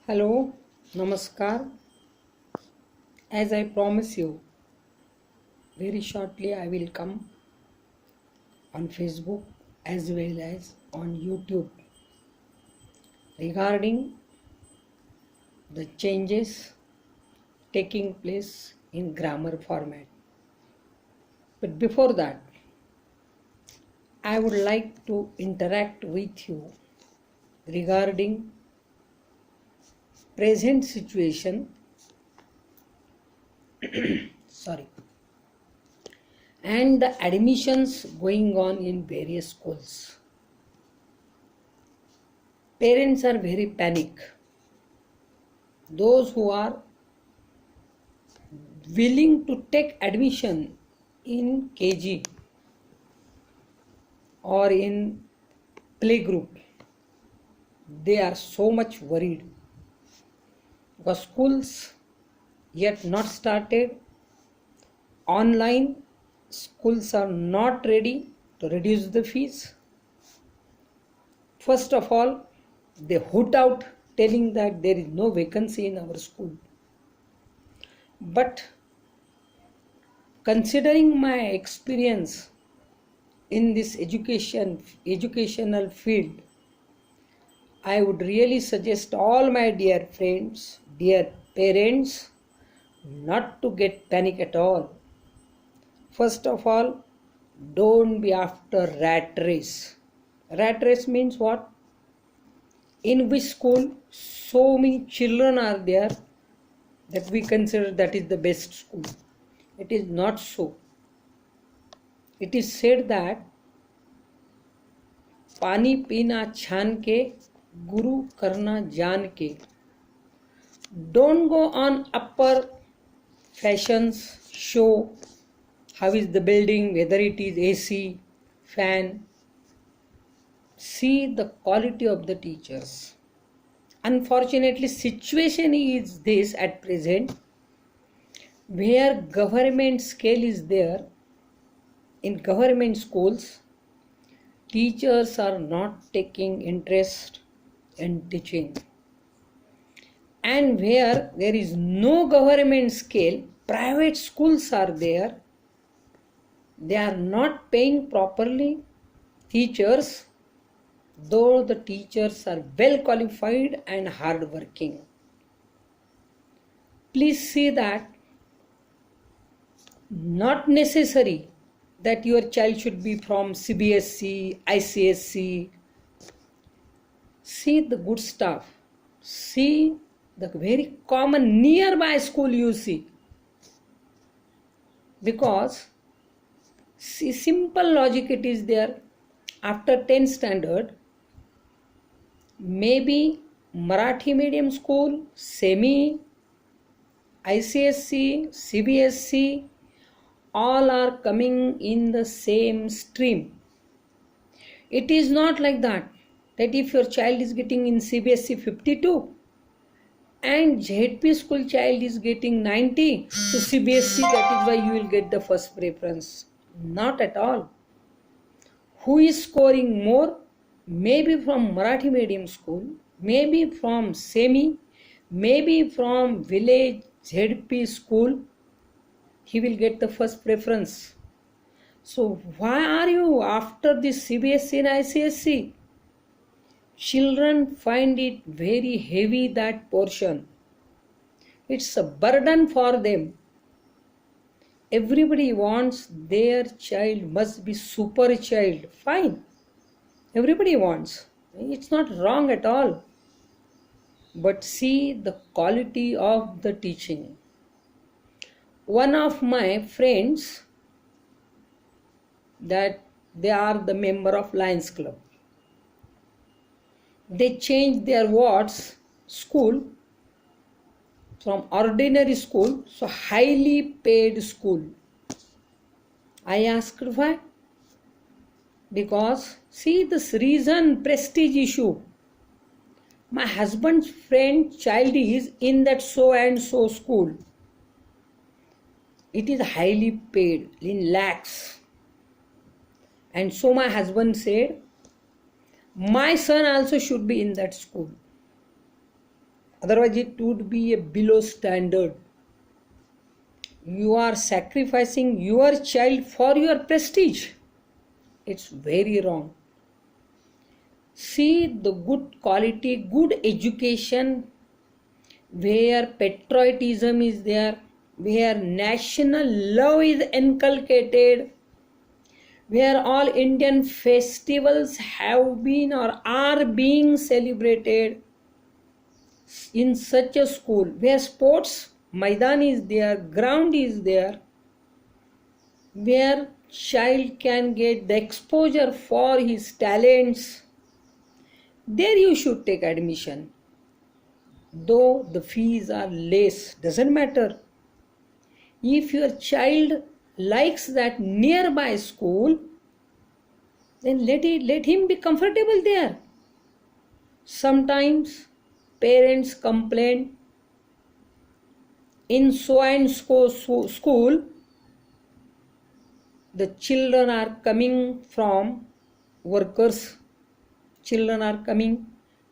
Hello, Namaskar. As I promise you, very shortly I will come on Facebook as well as on YouTube regarding the changes taking place in grammar format. But before that, I would like to interact with you regarding present situation, sorry, and the admissions going on in various schools. Parents are very panic. Those who are willing to take admission in KG or in playgroup, they are so much worried because schools yet not started, online schools are not ready to reduce the fees. First of all, they hoot out telling that there is no vacancy in our school. But considering my experience in this educational field, I would really suggest all my dear friends, dear parents, not to get panic at all. First of all, don't be after rat race. Rat race means what? In which school so many children are there that we consider that is the best school. It is not so. It is said that पानी पीना छान के गुरु करना जान के. Don't go on upper fashions, show how is the building, whether it is AC, fan. See the quality of the teachers. Unfortunately, situation is this at present, where government scale is there. In government schools, teachers are not taking interest in teaching. And where there is no government scale, private schools are there. They are not paying properly teachers, though the teachers are well qualified and hard working. Please see that not necessary that your child should be from CBSE, ICSE. See the good stuff. See the very common nearby school you see. Because see, simple logic it is there. After 10th standard, maybe Marathi medium school, semi, ICSE, CBSE, all are coming in the same stream. It is not like that if your child is getting in CBSE 52 and ZP school child is getting 90, so CBSE, that is why you will get the first preference. Not at all. Who is scoring more? Maybe from Marathi medium school, maybe from semi, maybe from village ZP school, he will get the first preference. So why are you after this CBSE and ICSE? Children find it very heavy, that portion. It's a burden for them. Everybody wants their child must be super child. Fine. Everybody wants. It's not wrong at all. But see the quality of the teaching. One of my friends, that they are the member of Lions Club, they changed their wards school from ordinary school, so highly paid school. I asked why? Because see this reason, prestige issue. My husband's friend child is in that so and so school. It is highly paid in lakhs. And so my husband said, my son also should be in that school. Otherwise it would be a below standard. You are sacrificing your child for your prestige. It's very wrong. See the good quality, good education, where patriotism is there, where national love is inculcated, where all Indian festivals have been or are being celebrated. In such a school where sports maidan is there, ground is there, where child can get the exposure for his talents, there you should take admission. Though the fees are less, doesn't matter. If your child likes that nearby school, then let him be comfortable there. Sometimes parents complain, in so and so school the children are coming from workers, children are coming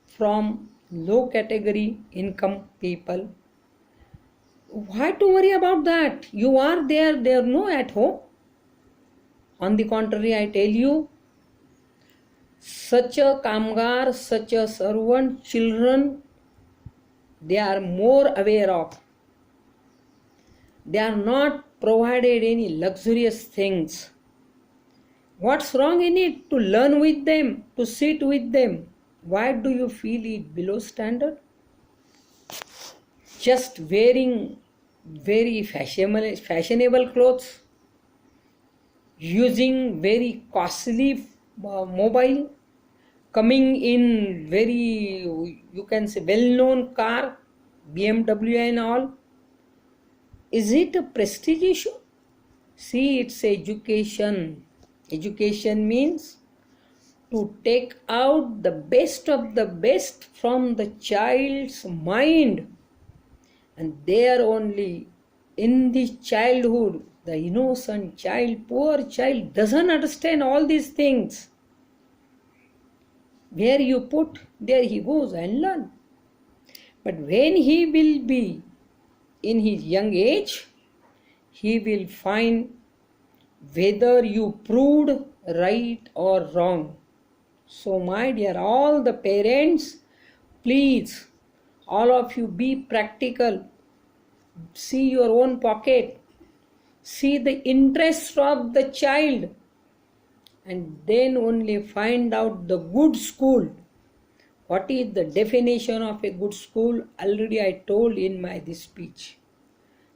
from low category income people. Why to worry about that? You are there, they are no at home. On the contrary, I tell you, such a kamgar, such a servant children, they are more aware of. They are not provided any luxurious things. What's wrong in it to learn with them, to sit with them? Why do you feel it below standard? Just wearing very fashionable clothes, using very costly mobile, coming in very, you can say, well-known car, BMW and all. Is it a prestige issue? See, it's education. Education means to take out the best of the best from the child's mind. And there only, in the childhood, the innocent child, poor child, doesn't understand all these things. Where you put, there he goes and learn. But when he will be in his young age, he will find whether you proved right or wrong. So my dear, all the parents, please, all of you, be practical. See your own pocket. See the interest of the child. And then only find out the good school. What is the definition of a good school? Already I told in this speech.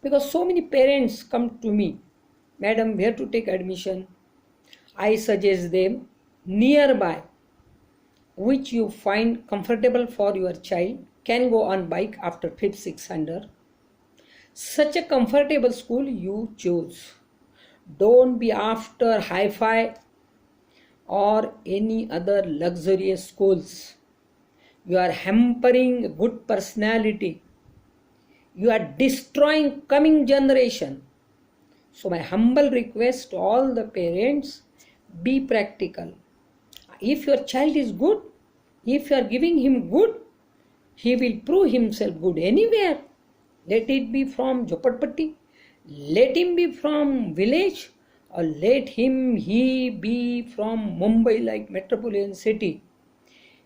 Because so many parents come to me, Madam, where to take admission? I suggest them nearby, which you find comfortable for your child, can go on bike after 5th, 6th standard. Such a comfortable school you choose. Don't be after hi-fi or any other luxurious schools. You are hampering good personality. You are destroying coming generation. So my humble request to all the parents, be practical. If your child is good, if you are giving him good, he will prove himself good anywhere. Let it be from Jhopatpatti, let him be from village, or let he be from Mumbai, like metropolitan city.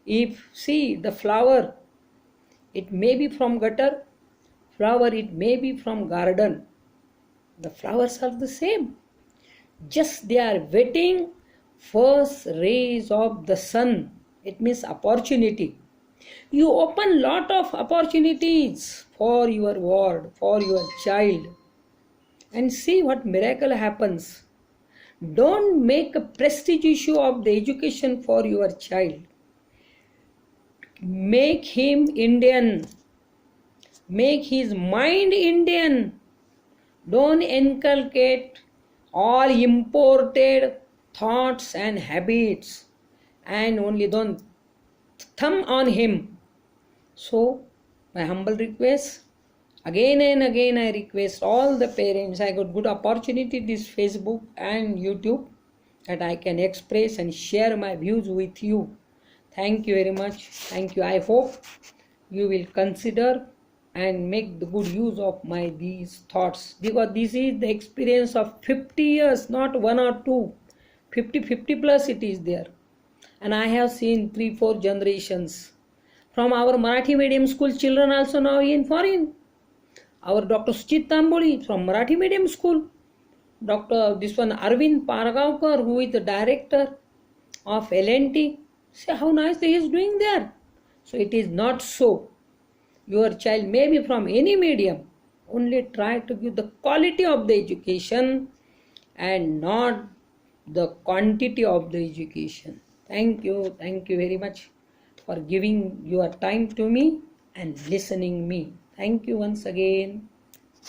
If, see, the flower, it may be from gutter, flower it may be from garden. The flowers are the same. Just they are waiting first rays of the sun. It means opportunity. You open lot of opportunities for your ward, for your child, and see what miracle happens. Don't make a prestige issue of the education for your child. Make him Indian. Make his mind Indian. Don't inculcate all imported thoughts and habits, and only don't thumb on him. So, my humble request, again and again I request all the parents, I got good opportunity this Facebook and YouTube, that I can express and share my views with you. Thank you very much. Thank you. I hope you will consider and make the good use of my these thoughts, because this is the experience of 50 years, not one or two. 50 plus it is there, and I have seen 3 4 generations from our Marathi medium school children also now in foreign. Our Dr. Suchit Tamboli from Marathi medium school, Dr. this one Arvind Paragaonkar, who is the director of L&T. See how nice he is doing there. So it is not so. Your child may be from any medium. Only try to give the quality of the education and not the quantity of the education. Thank you very much for giving your time to me and listening me. Thank you once again.